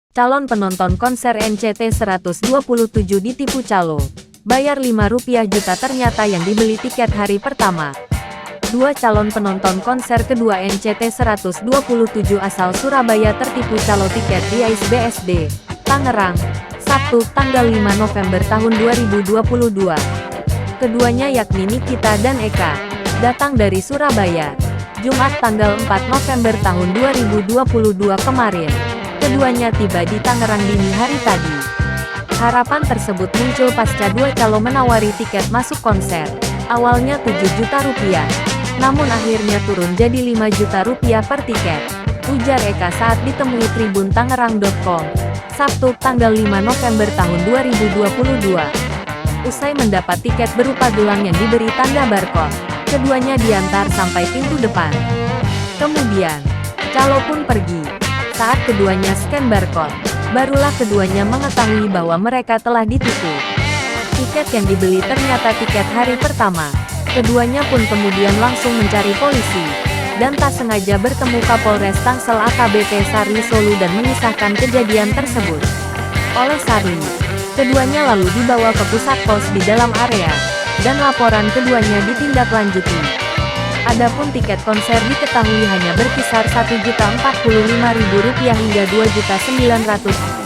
Calon penonton konser NCT 127 ditipu calo. Bayar Rp5 juta ternyata yang dibeli tiket hari pertama. Dua calon penonton konser kedua NCT 127 asal Surabaya tertipu calo tiket di AIS BSD, Tangerang, Sabtu, tanggal 5 November tahun 2022. Keduanya yakni Nikita dan Eka, datang dari Surabaya. Jumat tanggal 4 November tahun 2022 kemarin. Keduanya tiba di Tangerang dini hari tadi. Harapan tersebut muncul pasca dua calo menawari tiket masuk konser. Awalnya Rp7 juta, namun akhirnya turun jadi Rp5 juta per tiket. Ujar Eka saat ditemui Tribun Tangerang.com, Sabtu, tanggal 5 November tahun 2022. Usai mendapat tiket berupa gelang yang diberi tanda barcode, keduanya diantar sampai pintu depan. Kemudian, calo pun pergi. Saat keduanya scan barcode, barulah keduanya mengetahui bahwa mereka telah ditipu. Tiket yang dibeli ternyata tiket hari pertama. Keduanya pun kemudian langsung mencari polisi, dan tak sengaja bertemu Kapolres Tangsel AKBP Sarli Solu dan mengisahkan kejadian tersebut. Oleh Sarli, keduanya lalu dibawa ke pusat pos di dalam area, dan laporan keduanya ditindaklanjuti. Adapun tiket konser diketahui hanya berkisar Rp1.045.000 hingga Rp2.900.000.